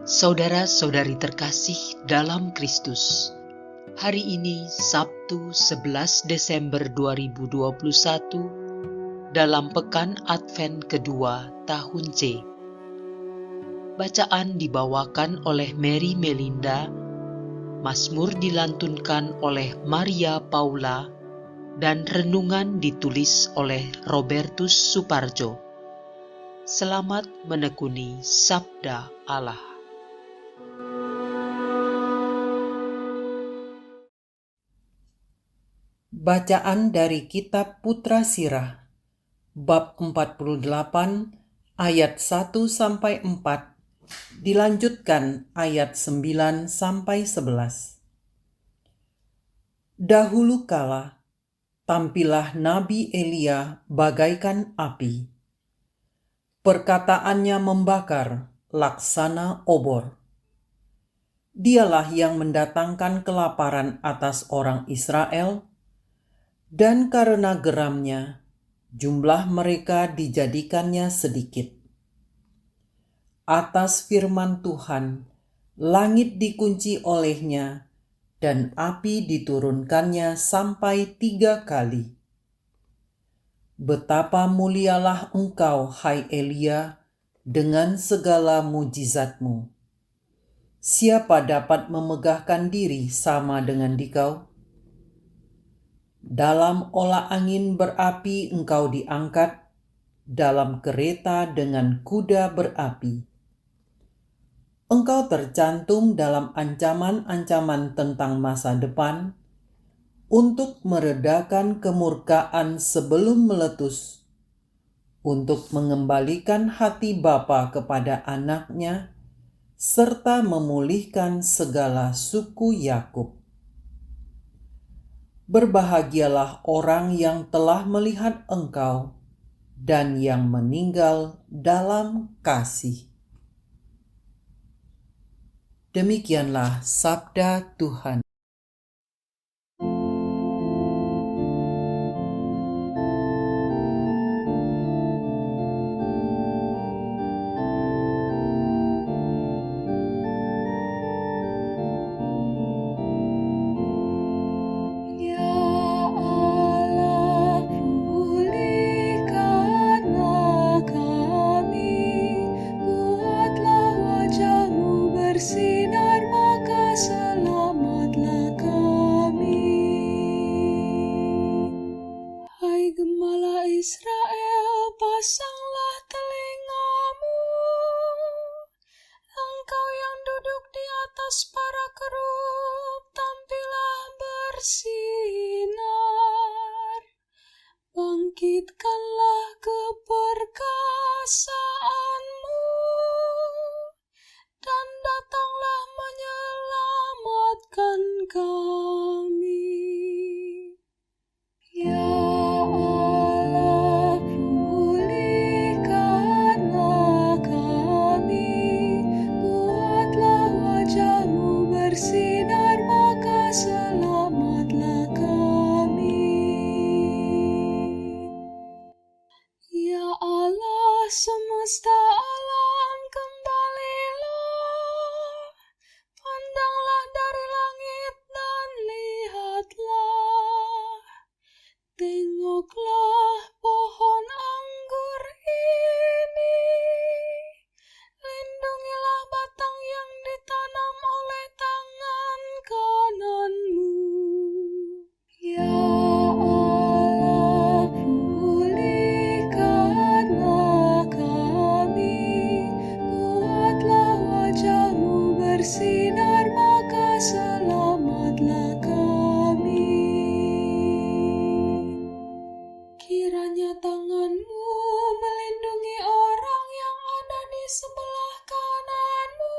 Saudara-saudari terkasih dalam Kristus, hari ini Sabtu 11 Desember 2021 dalam pekan Advent kedua tahun C. Bacaan dibawakan oleh Mary Melinda, Mazmur dilantunkan oleh Maria Paula, dan renungan ditulis oleh Robertus Suparjo. Selamat menekuni Sabda Allah. Bacaan dari Kitab Putra Sirah, bab 48, ayat 1-4, dilanjutkan ayat 9-11. Dahulu kala, tampillah Nabi Elia bagaikan api. Perkataannya membakar laksana obor. Dialah yang mendatangkan kelaparan atas orang Israel, dan karena geramnya, jumlah mereka dijadikannya sedikit. Atas firman Tuhan, langit dikunci olehnya, dan api diturunkannya sampai 3 kali. Betapa mulialah engkau, hai Elia, dengan segala mujizatmu. Siapa dapat memegahkan diri sama dengan dikau? Dalam olah angin berapi engkau diangkat, dalam kereta dengan kuda berapi. Engkau tercantum dalam ancaman-ancaman tentang masa depan, untuk meredakan kemurkaan sebelum meletus, untuk mengembalikan hati bapa kepada anaknya, serta memulihkan segala suku Yakub. Berbahagialah orang yang telah melihat engkau dan yang meninggal dalam kasih. Demikianlah sabda Tuhan. Bersinar maka selamatlah kami. Hai Gembala Israel, pasanglah telingamu. Engkau yang duduk di atas para kerub, tampillah bersinar. Bangkitkanlah keperkasaanmu, dan datanglah menyelamatkan kami. Ya Allah, pulihkanlah kami, buatlah wajah-Mu bersinar, maka selamatlah kami. Ya Allah, semesta alam kembalilah, pandanglah dari langit dan lihatlah. Tengoklah pohon anggur ini, lindungilah batang yang ditanam oleh tangan kanan-Mu. Ya Allah, pulihkanlah kami, buatlah wajah-Mu bersinar, maka selamatlah kami. Kiranya tangan-Mu melindungi orang yang ada di sebelah kanan-Mu,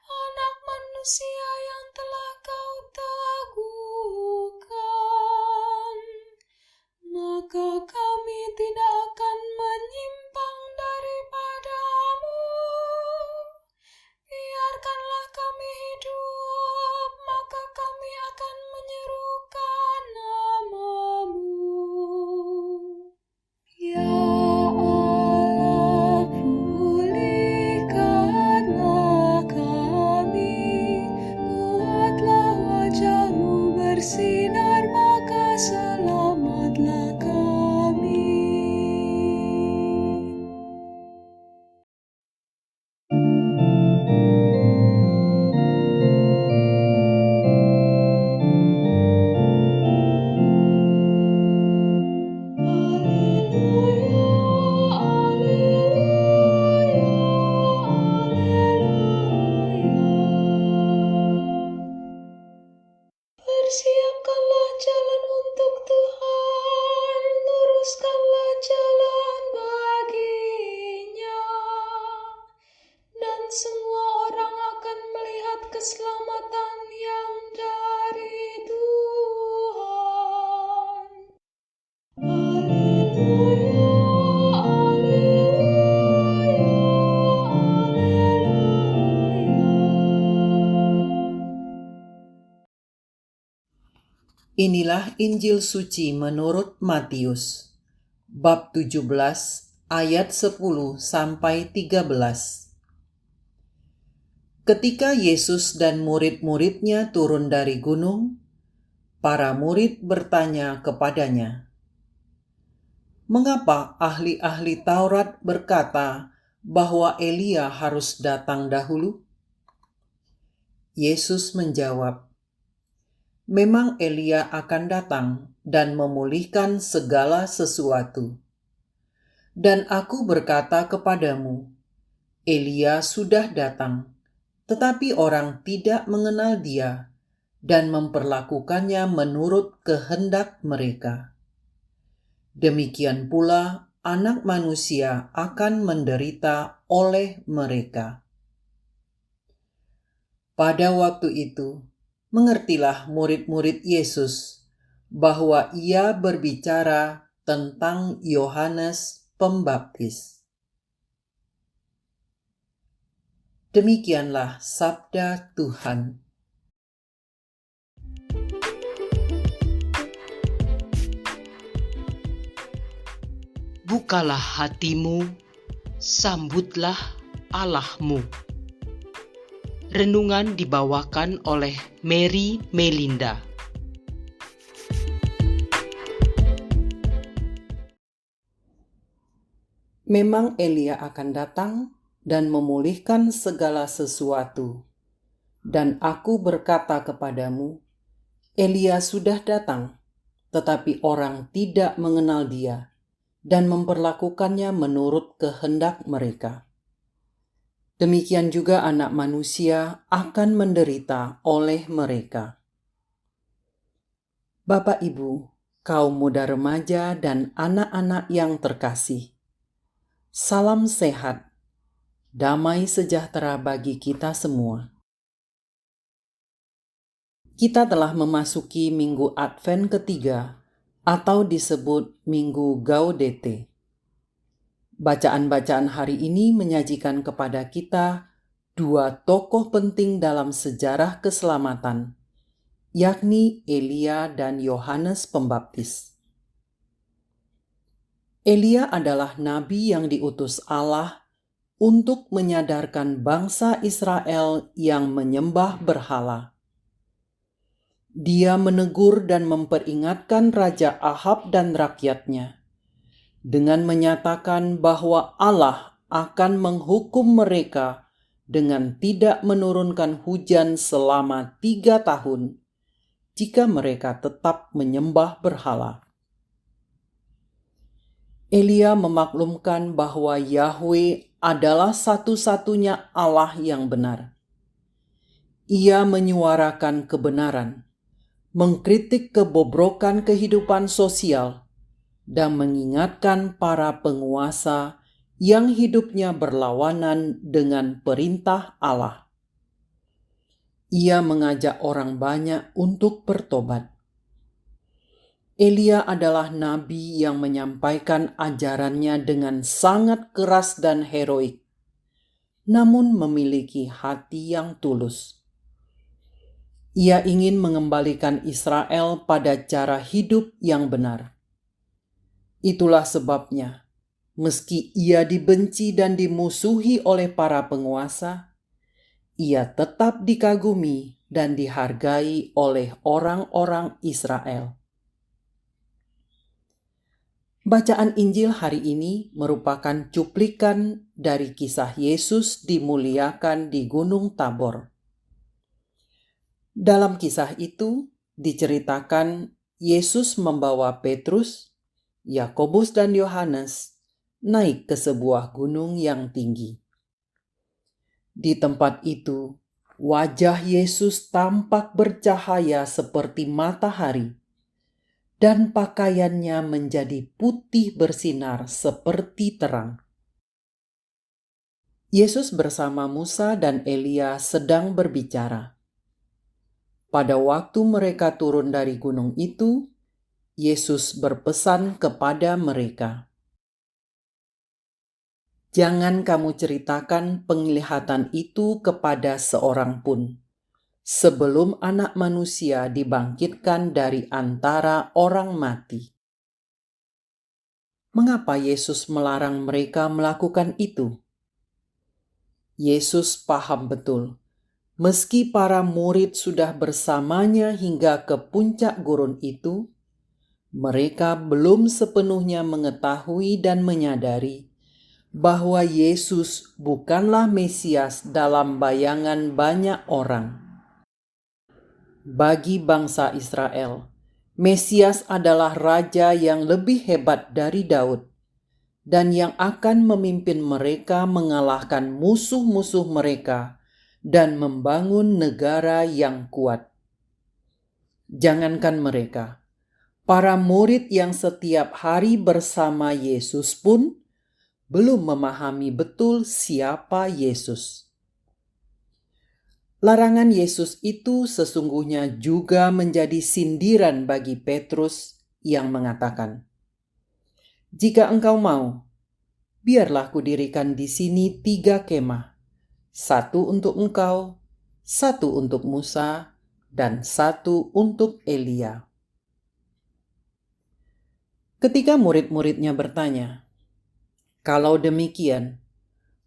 anak manusia yang telah Kau teguhkan. Maka kami tidak akan menyimpang daripada-Mu. Biarkanlah kami hidup, maka kami akan menyerukan nama-Mu. Inilah Injil suci menurut Matius, bab 17 ayat 10 sampai 13. Ketika Yesus dan murid-muridnya turun dari gunung, para murid bertanya kepadanya, "Mengapa ahli-ahli Taurat berkata bahwa Elia harus datang dahulu?" Yesus menjawab, "Memang Elia akan datang dan memulihkan segala sesuatu. Dan aku berkata kepadamu, Elia sudah datang, tetapi orang tidak mengenal dia dan memperlakukannya menurut kehendak mereka. Demikian pula Anak Manusia akan menderita oleh mereka." Pada waktu itu, mengertilah murid-murid Yesus bahwa ia berbicara tentang Yohanes Pembaptis. Demikianlah sabda Tuhan. Bukalah hatimu, sambutlah Allahmu. Renungan dibawakan oleh Mary Melinda. Memang Elia akan datang dan memulihkan segala sesuatu. Dan aku berkata kepadamu, Elia sudah datang, tetapi orang tidak mengenal dia dan memperlakukannya menurut kehendak mereka. Demikian juga Anak Manusia akan menderita oleh mereka. Bapak, Ibu, kaum muda remaja dan anak-anak yang terkasih, salam sehat, damai sejahtera bagi kita semua. Kita telah memasuki Minggu Advent ketiga atau disebut Minggu Gaudete. Bacaan-bacaan hari ini menyajikan kepada kita dua tokoh penting dalam sejarah keselamatan, yakni Elia dan Yohanes Pembaptis. Elia adalah nabi yang diutus Allah untuk menyadarkan bangsa Israel yang menyembah berhala. Dia menegur dan memperingatkan Raja Ahab dan rakyatnya dengan menyatakan bahwa Allah akan menghukum mereka dengan tidak menurunkan hujan selama 3 tahun jika mereka tetap menyembah berhala. Elia memaklumkan bahwa Yahweh adalah satu-satunya Allah yang benar. Ia menyuarakan kebenaran, mengkritik kebobrokan kehidupan sosial, dan mengingatkan para penguasa yang hidupnya berlawanan dengan perintah Allah. Ia mengajak orang banyak untuk bertobat. Elia adalah nabi yang menyampaikan ajarannya dengan sangat keras dan heroik, namun memiliki hati yang tulus. Ia ingin mengembalikan Israel pada cara hidup yang benar. Itulah sebabnya, meski ia dibenci dan dimusuhi oleh para penguasa, ia tetap dikagumi dan dihargai oleh orang-orang Israel. Bacaan Injil hari ini merupakan cuplikan dari kisah Yesus dimuliakan di Gunung Tabor. Dalam kisah itu diceritakan Yesus membawa Petrus, Yakobus dan Yohanes naik ke sebuah gunung yang tinggi. Di tempat itu, wajah Yesus tampak bercahaya seperti matahari, dan pakaiannya menjadi putih bersinar seperti terang. Yesus bersama Musa dan Elia sedang berbicara. Pada waktu mereka turun dari gunung itu, Yesus berpesan kepada mereka, "Jangan kamu ceritakan penglihatan itu kepada seorang pun, sebelum Anak Manusia dibangkitkan dari antara orang mati. Mengapa Yesus melarang mereka melakukan itu? Yesus paham betul, meski para murid sudah bersamanya hingga ke puncak gurun itu, mereka belum sepenuhnya mengetahui dan menyadari bahwa Yesus bukanlah Mesias dalam bayangan banyak orang. Bagi bangsa Israel, Mesias adalah raja yang lebih hebat dari Daud dan yang akan memimpin mereka mengalahkan musuh-musuh mereka dan membangun negara yang kuat. Jangankan mereka, para murid yang setiap hari bersama Yesus pun belum memahami betul siapa Yesus. Larangan Yesus itu sesungguhnya juga menjadi sindiran bagi Petrus yang mengatakan, "Jika engkau mau, biarlah kudirikan di sini 3 kemah, 1 untuk engkau, 1 untuk Musa, dan 1 untuk Elia." Ketika murid-muridnya bertanya, "Kalau demikian,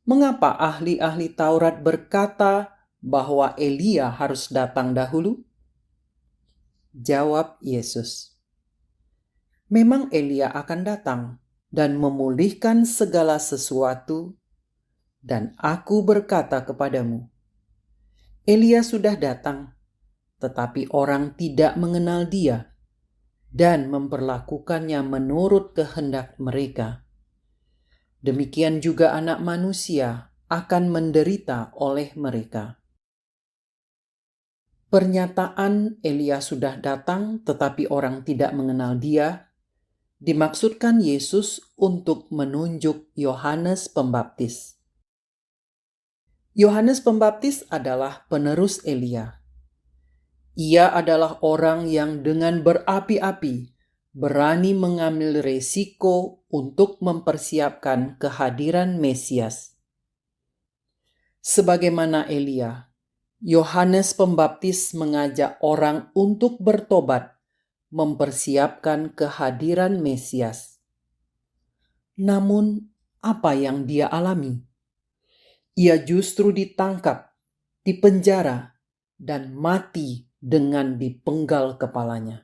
mengapa ahli-ahli Taurat berkata bahwa Elia harus datang dahulu?" Jawab Yesus, "Memang Elia akan datang dan memulihkan segala sesuatu, dan aku berkata kepadamu, Elia sudah datang, tetapi orang tidak mengenal dia dan memperlakukannya menurut kehendak mereka. Demikian juga Anak Manusia akan menderita oleh mereka." Pernyataan Elia sudah datang tetapi orang tidak mengenal dia dimaksudkan Yesus untuk menunjuk Yohanes Pembaptis. Yohanes Pembaptis adalah penerus Elia. Ia adalah orang yang dengan berapi-api berani mengambil resiko untuk mempersiapkan kehadiran Mesias. Sebagaimana Elia, Yohanes Pembaptis mengajak orang untuk bertobat, mempersiapkan kehadiran Mesias. Namun, apa yang dia alami? Ia justru ditangkap, dipenjara, dan mati dengan dipenggal kepalanya.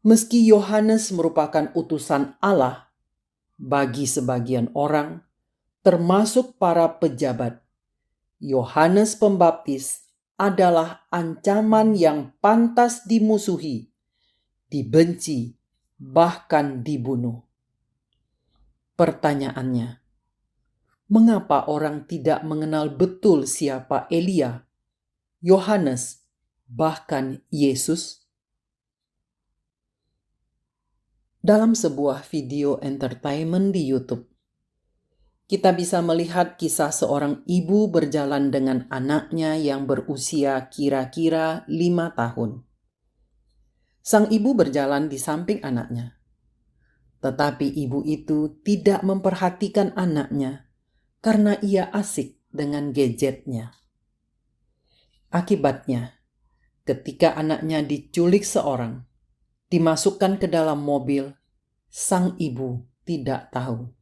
Meski Yohanes merupakan utusan Allah, bagi sebagian orang, termasuk para pejabat, Yohanes Pembaptis adalah ancaman yang pantas dimusuhi, dibenci, bahkan dibunuh. Pertanyaannya, mengapa orang tidak mengenal betul siapa Elia, Yohanes, bahkan Yesus? Dalam sebuah video entertainment di YouTube, kita bisa melihat kisah seorang ibu berjalan dengan anaknya yang berusia kira-kira 5 tahun. Sang ibu berjalan di samping anaknya. Tetapi ibu itu tidak memperhatikan anaknya karena ia asik dengan gadgetnya. Akibatnya, ketika anaknya diculik seorang, dimasukkan ke dalam mobil, sang ibu tidak tahu.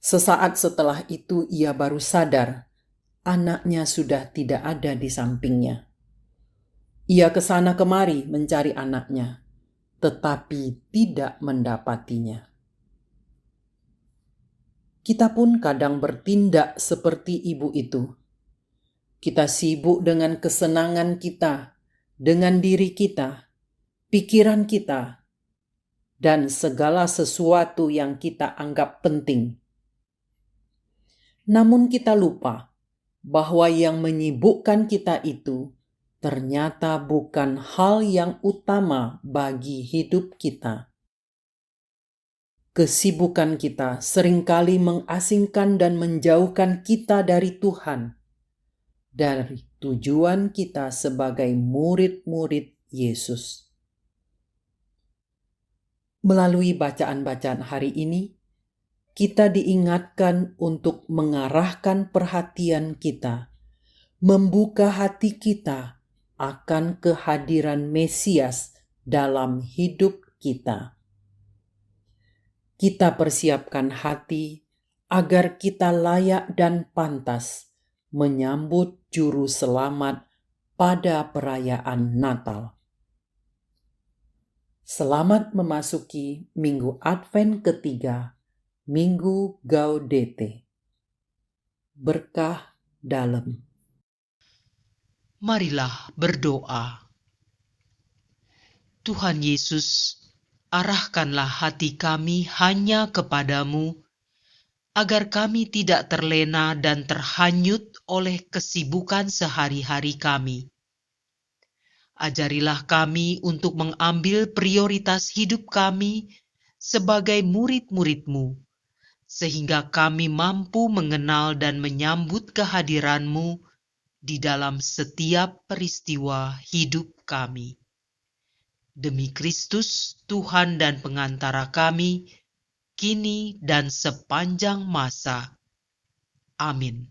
Sesaat setelah itu ia baru sadar anaknya sudah tidak ada di sampingnya. Ia kesana kemari mencari anaknya, tetapi tidak mendapatinya. Kita pun kadang bertindak seperti ibu itu. Kita sibuk dengan kesenangan kita, dengan diri kita, pikiran kita, dan segala sesuatu yang kita anggap penting. Namun kita lupa bahwa yang menyibukkan kita itu ternyata bukan hal yang utama bagi hidup kita. Kesibukan kita seringkali mengasingkan dan menjauhkan kita dari Tuhan, dari tujuan kita sebagai murid-murid Yesus. Melalui bacaan-bacaan hari ini, kita diingatkan untuk mengarahkan perhatian kita membuka hati kita akan kehadiran Mesias dalam hidup kita. Kita persiapkan hati agar kita layak dan pantas menyambut Juru Selamat pada perayaan Natal. Selamat memasuki Minggu Advent ketiga, Minggu Gaudete. Berkah dalam. Marilah berdoa. Tuhan Yesus, arahkanlah hati kami hanya kepadamu, agar kami tidak terlena dan terhanyut oleh kesibukan sehari-hari kami. Ajarilah kami untuk mengambil prioritas hidup kami sebagai murid-murid-Mu, sehingga kami mampu mengenal dan menyambut kehadiran-Mu di dalam setiap peristiwa hidup kami. Demi Kristus, Tuhan dan pengantara kami, kini dan sepanjang masa. Amin.